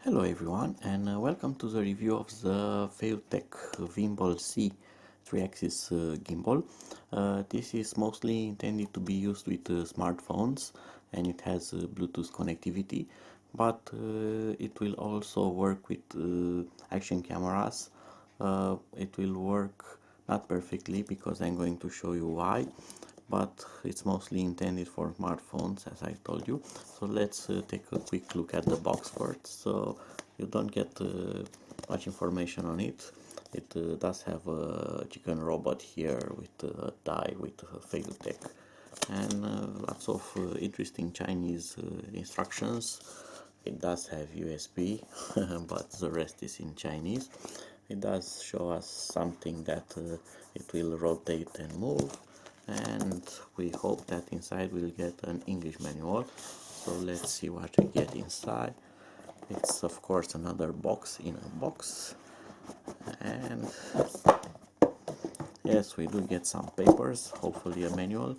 Hello everyone, and welcome to the review of the FeiyuTech Vimble C 3-axis gimbal. This is mostly intended to be used with smartphones, and it has Bluetooth connectivity, but it will also work with action cameras. It will work not perfectly because I'm going to show you why, but it's mostly intended for smartphones, as I told you. So let's take a quick look at the box first. So you don't get much information on it. It does have a chicken robot here with a die with FeiyuTech, and lots of interesting Chinese instructions. It does have USB, but the rest is in Chinese. It does show us something that it will rotate and move, and we hope that inside we'll get an English manual. So let's see what we get inside. It's of course another box in a box, and yes, we do get some papers, hopefully a manual.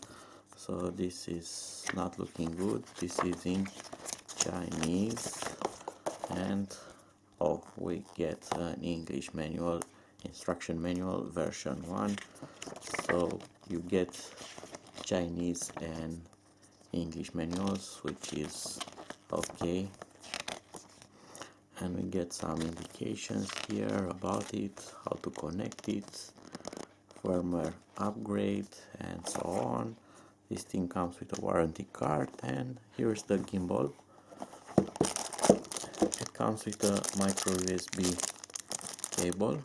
So this is not looking good. This is in Chinese, and oh, we get an English manual, instruction manual version 1. So you get Chinese and English manuals, which is okay, and we get some indications here about it, how to connect it, firmware upgrade, and so on. This thing comes with a warranty card, and here's the gimbal. It comes with a micro USB cable.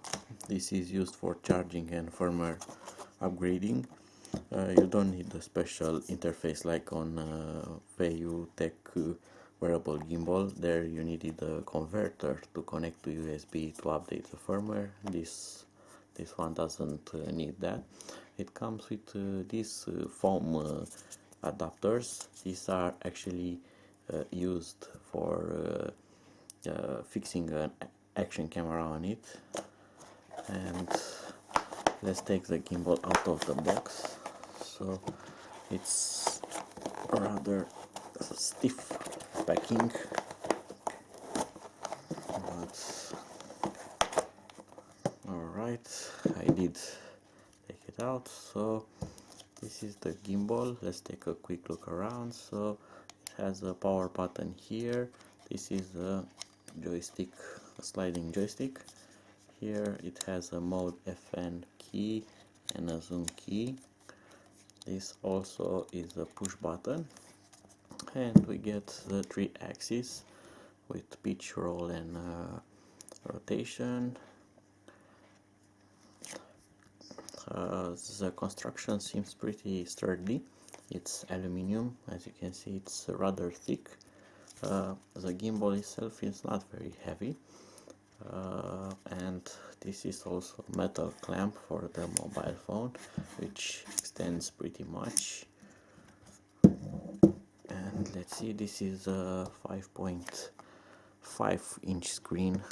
This is used for charging and firmware upgrading. You don't need a special interface like on FeiyuTech wearable gimbal. There you needed a converter to connect to USB to update the firmware. This one doesn't need that. It comes with these foam adapters. These are actually used for fixing an action camera on it. And let's take the gimbal out of the box. So it's rather stiff packing, but alright, I did take it out. So this is the gimbal. Let's take a quick look around. So it has a power button here. This is a joystick, a sliding joystick. Here it has a mode FN key and a zoom key. This also is a push button, and we get the 3 axis with pitch, roll, and rotation. The construction seems pretty sturdy. It's aluminium, as you can see. It's rather thick. The gimbal itself is not very heavy, and this is also a metal clamp for the mobile phone, which extends pretty much. And let's see, this is a 5.5-inch screen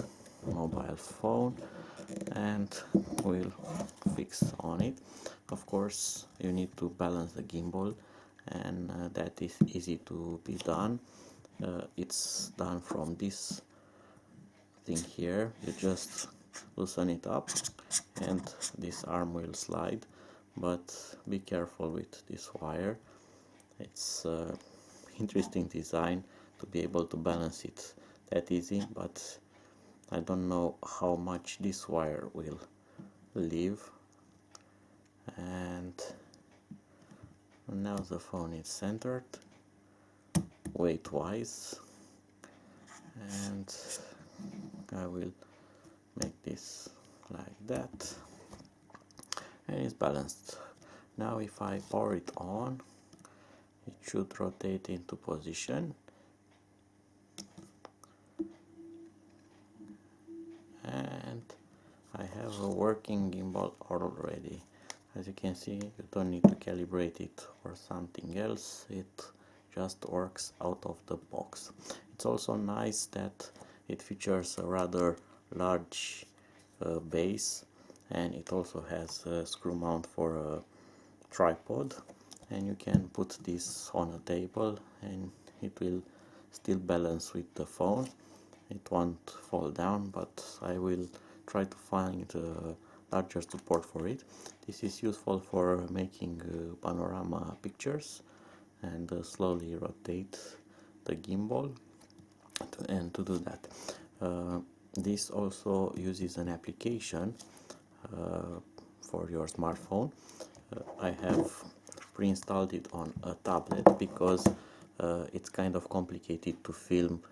mobile phone, and we'll fix on it. Of course, you need to balance the gimbal, and that is easy to be done. It's done from this thing here. You just loosen it up and this arm will slide, but be careful with this wire. It's interesting design to be able to balance it that easy, but I don't know how much this wire will leave. And now the phone is centered weight wise, and I will make this like that, and it's balanced. Now if I power it on, it should rotate into position, and I have a working gimbal already. As you can see, you don't need to calibrate it or something else. It just works out of the box. It's also nice that it features a rather large base, and it also has a screw mount for a tripod, and you can put this on a table and it will still balance with the phone. it won't fall down, but I will try to find larger support for it. This is useful for making panorama pictures and slowly rotate the gimbal and to do that. This also uses an application for your smartphone. I have pre-installed it on a tablet because it's kind of complicated to film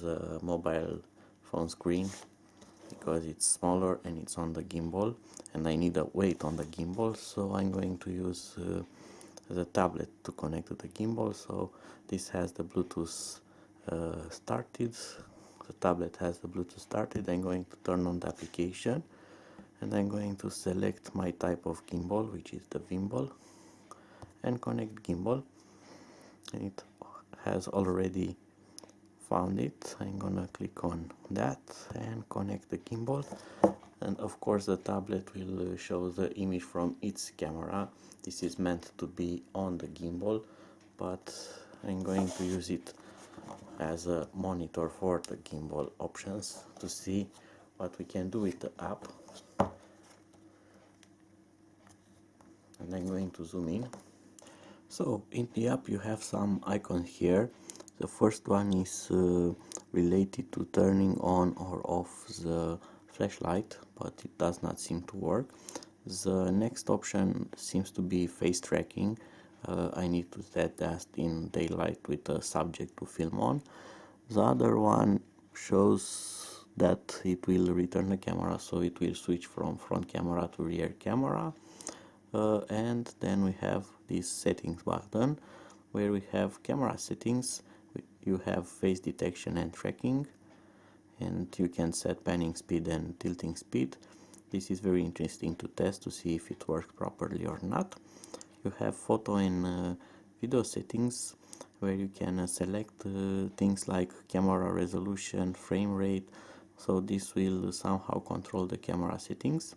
the mobile phone screen because it's smaller and it's on the gimbal and I need a weight on the gimbal, so I'm going to use the tablet to connect to the gimbal. So this has the Bluetooth started, the tablet has the Bluetooth started. I'm going to turn on the application and I'm going to select my type of gimbal, which is the Vimble, and connect gimbal, and it has already found it. I'm gonna click on that and connect the gimbal, and of course the tablet will show the image from its camera. This is meant to be on the gimbal, but I'm going to use it as a monitor for the gimbal options to see what we can do with the app. And I'm going to zoom in. So in the app you have some icons here. The first one is related to turning on or off the flashlight, but it does not seem to work. The next option seems to be face tracking. I need to set that in daylight with a subject to film on. The other one shows that it will return the camera, so it will switch from front camera to rear camera. And then we have this settings button where we have camera settings. You have face detection and tracking, and you can set panning speed and tilting speed. This is very interesting to test to see if it works properly or not. You have photo and video settings where you can select things like camera resolution, frame rate, so this will somehow control the camera settings.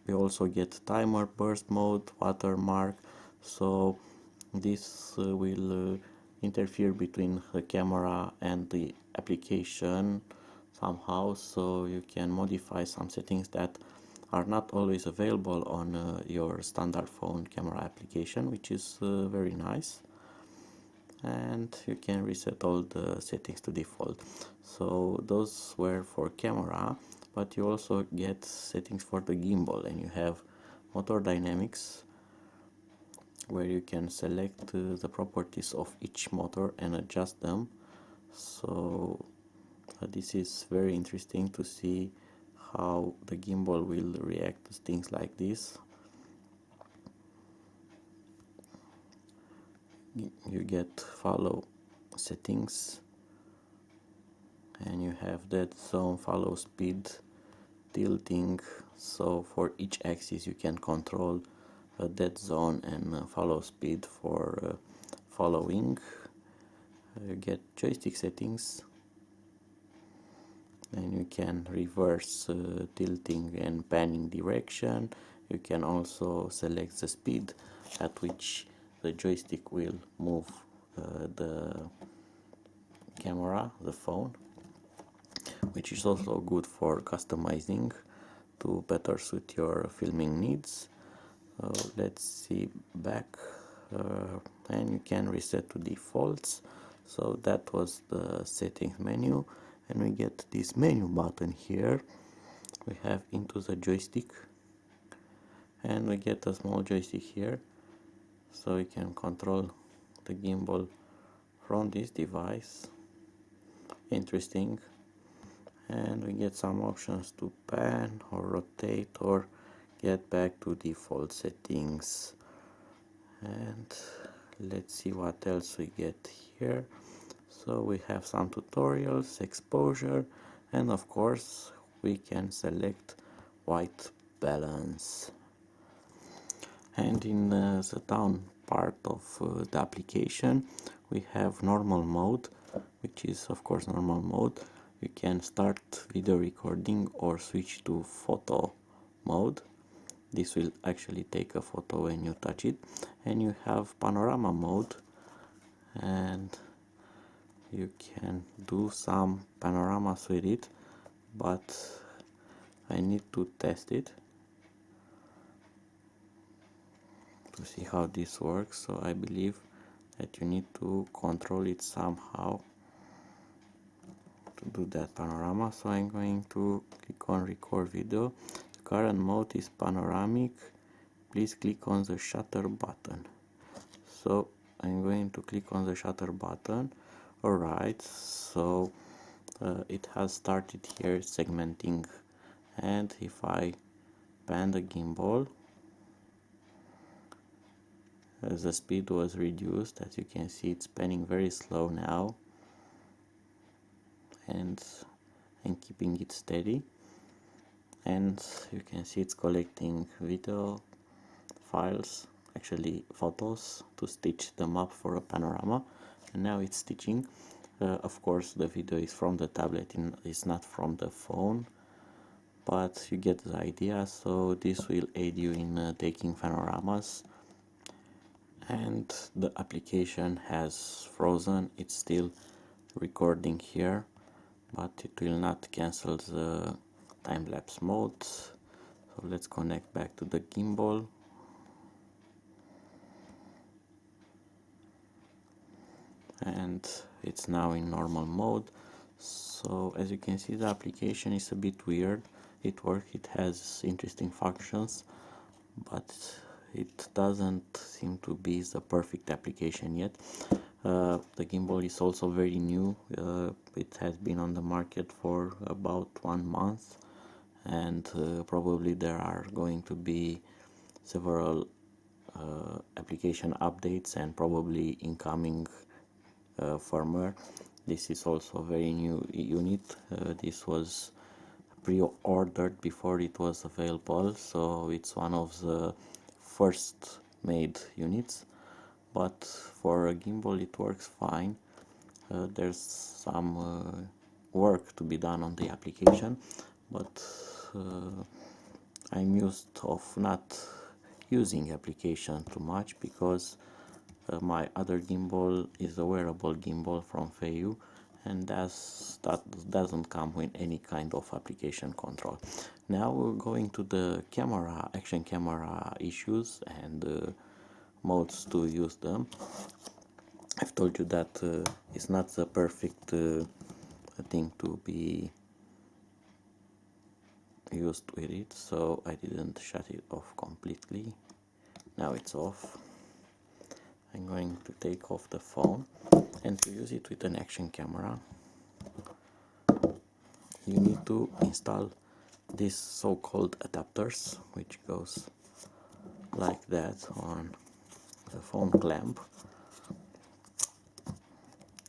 We also get timer, burst mode, watermark, so this will interfere between the camera and the application somehow, so you can modify some settings that are not always available on your standard phone camera application, which is very nice. And you can reset all the settings to default. So those were for camera, but you also get settings for the gimbal, and you have motor dynamics where you can select the properties of each motor and adjust them. So this is very interesting to see how the gimbal will react to things like this. You get follow settings, and you have dead zone, follow speed, tilting. So for each axis you can control a dead zone and follow speed for following. You get joystick settings, and you can reverse tilting and panning direction. You can also select the speed at which the joystick will move the camera, the phone, which is also good for customizing to better suit your filming needs. Let's see back, and you can reset to defaults. So that was the settings menu, and we get this menu button here. We have into the joystick, and we get a small joystick here, so we can control the gimbal from this device. Interesting. And we get some options to pan or rotate or get back to default settings. And let's see what else we get here. So we have some tutorials, exposure, and of course we can select white balance. And in the down part of the application we have normal mode, which is of course normal mode. You can start video recording or switch to photo mode. This will actually take a photo when you touch it. And you have panorama mode, and you can do some panoramas with it, but I need to test it to see how this works. So I believe that you need to control it somehow to do that panorama. So I'm going to click on record video. The current mode is panoramic. Please click on the shutter button. So I'm going to click on the shutter button. Alright, so it has started here segmenting, and if I pan the gimbal, the speed was reduced. As you can see, it's panning very slow now, and I'm keeping it steady, and you can see it's collecting video files, actually photos, to stitch them up for a panorama. And now it's stitching. Of course the video is from the tablet, it's not from the phone, but you get the idea. So this will aid you in taking panoramas. And the application has frozen. It's still recording here, but it will not cancel the time-lapse mode. So let's connect back to the gimbal. And it's now in normal mode. So as you can see, the application is a bit weird. It works, it has interesting functions, but it doesn't seem to be the perfect application yet. The gimbal is also very new. It has been on the market for about 1 month, and probably there are going to be several application updates and probably incoming firmware. This is also a very new unit. This was pre-ordered before it was available, so it's one of the first made units, but for a gimbal it works fine. There's some work to be done on the application, but I'm used of not using application too much, because my other gimbal is a wearable gimbal from Feiyu, and that doesn't come with any kind of application control. Now we're going to the camera, action camera issues and modes to use them. I've told you that it's not the perfect thing to be used with it, so I didn't shut it off completely. Now it's off. I'm going to take off the phone, and to use it with an action camera you need to install these so-called adapters, which goes like that on the phone clamp,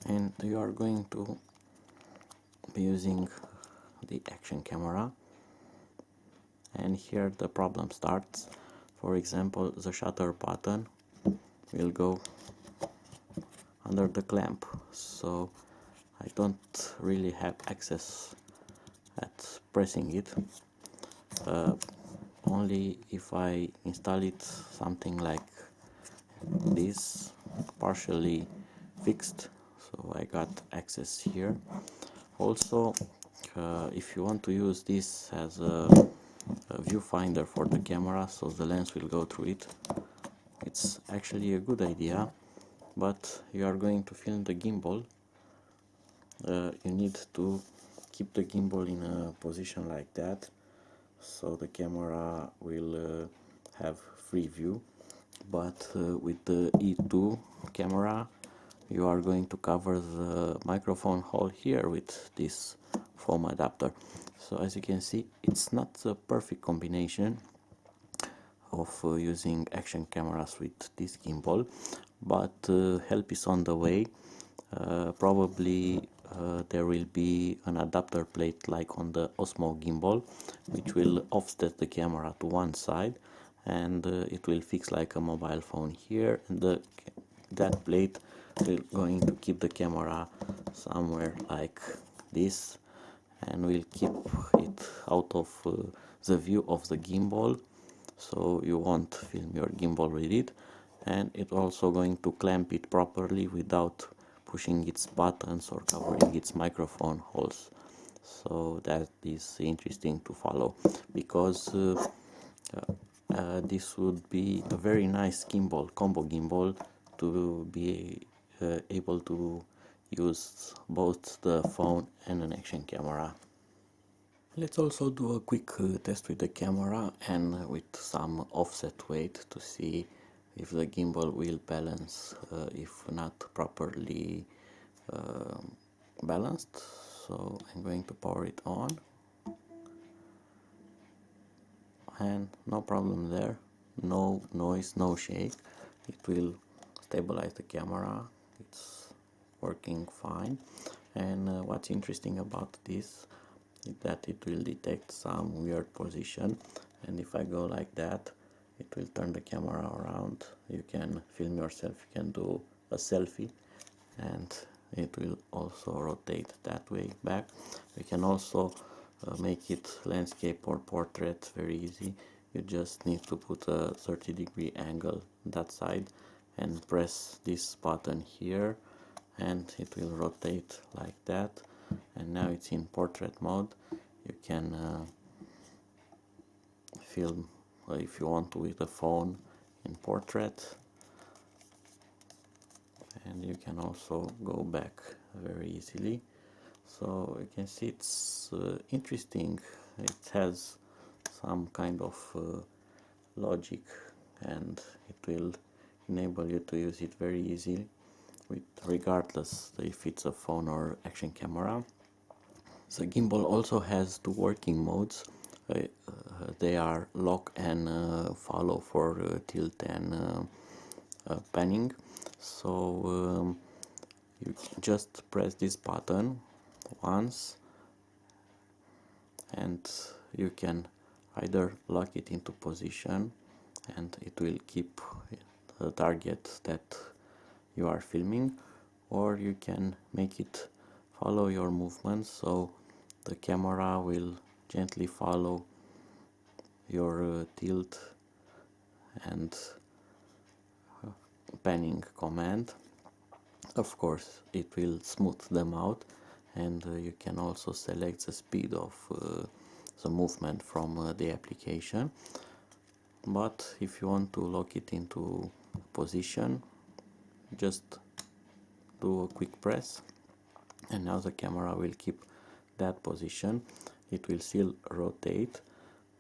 and you are going to be using the action camera, and here the problem starts. For example, the shutter button will go under the clamp, so I don't really have access at pressing it. Only if I install it something like this, partially fixed, so I got access here. Also, if you want to use this as a viewfinder for the camera, so the lens will go through it, it's actually a good idea. But you are going to film the gimbal, you need to keep the gimbal in a position like that, so the camera will have free view. But with the E2 camera you are going to cover the microphone hole here with this foam adapter. So as you can see, it's not the perfect combination of using action cameras with this gimbal, but help is on the way. Probably there will be an adapter plate like on the Osmo gimbal, which will offset the camera to one side, and it will fix like a mobile phone here, and that plate will going to keep the camera somewhere like this, and will keep it out of the view of the gimbal, so you won't film your gimbal with it. And it's also going to clamp it properly without pushing its buttons or covering its microphone holes. So that is interesting to follow, because this would be a very nice gimbal, combo gimbal, to be able to use both the phone and an action camera. Let's also do a quick test with the camera and with some offset weight to see if the gimbal will balance if not properly balanced. So I'm going to power it on, and no problem there, no noise, no shake. It will stabilize the camera, it's working fine. And what's interesting about this is that it will detect some weird position, and if I go like that, it will turn the camera around. You can film yourself, you can do a selfie, and it will also rotate that way back. We can also make it landscape or portrait very easy. You just need to put a 30-degree angle that side and press this button here, and it will rotate like that. And now it's in portrait mode. You can film if you want to with a phone in portrait, and you can also go back very easily. So you can see it's interesting. It has some kind of logic, and it will enable you to use it very easily with regardless if it's a phone or action camera. The gimbal also has two working modes. They are lock and follow for tilt and panning. So you just press this button once, and you can either lock it into position and it will keep the target that you are filming, or you can make it follow your movements, so the camera will gently follow your tilt and panning command. Of course, it will smooth them out, and you can also select the speed of the movement from the application. But if you want to lock it into position, just do a quick press, and now the camera will keep that position. It will still rotate,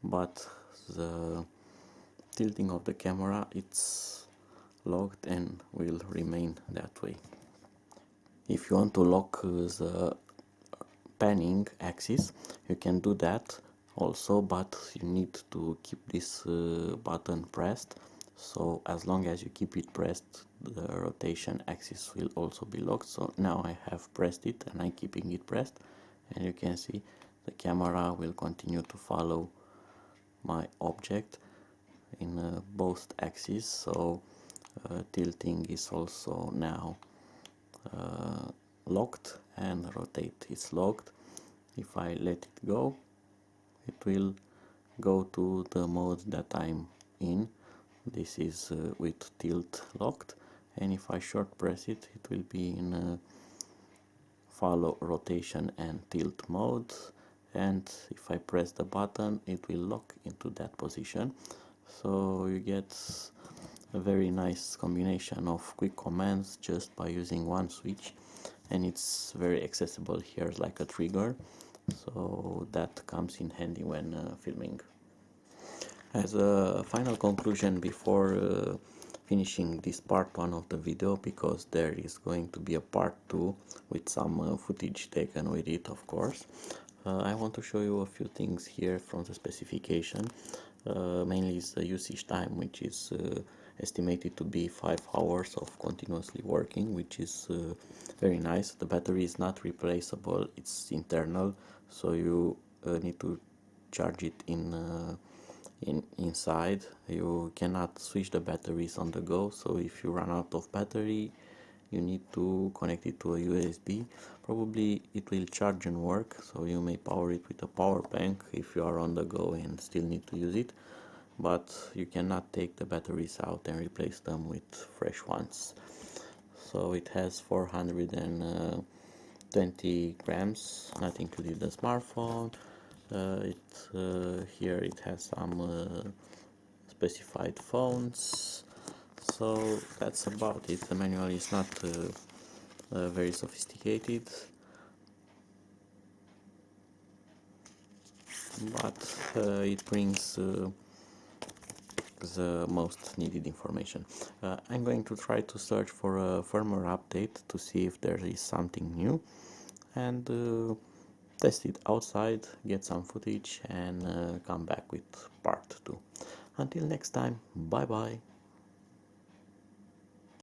but the tilting of the camera, it's locked and will remain that way. If you want to lock the panning axis, you can do that also, but you need to keep this button pressed. So as long as you keep it pressed, the rotation axis will also be locked. So now I have pressed it and I'm keeping it pressed, and you can see the camera will continue to follow my object in both axes. So tilting is also now locked, and rotate is locked. If I let it go, it will go to the mode that I'm in. This is with tilt locked, and if I short press it, it will be in follow rotation and tilt mode, and if I press the button, it will lock into that position. So you get a very nice combination of quick commands just by using one switch, and it's very accessible here like a trigger, so that comes in handy when filming. As a final conclusion before finishing this part 1 of the video, because there is going to be a part 2 with some footage taken with it, of course, I want to show you a few things here from the specification. Mainly is the usage time, which is estimated to be 5 hours of continuously working, which is very nice. The battery is not replaceable, it's internal, so you need to charge it inside. You cannot switch the batteries on the go, so if you run out of battery, you need to connect it to a USB. Probably it will charge and work, so you may power it with a power bank if you are on the go and still need to use it, but you cannot take the batteries out and replace them with fresh ones. so it has 420 grams, not including the smartphone. Here it has some specified phones, so that's about it. The manual is not very sophisticated, but it brings the most needed information. I'm going to try to search for a firmware update to see if there is something new, and test it outside, get some footage, and come back with part 2. Until next time, bye bye.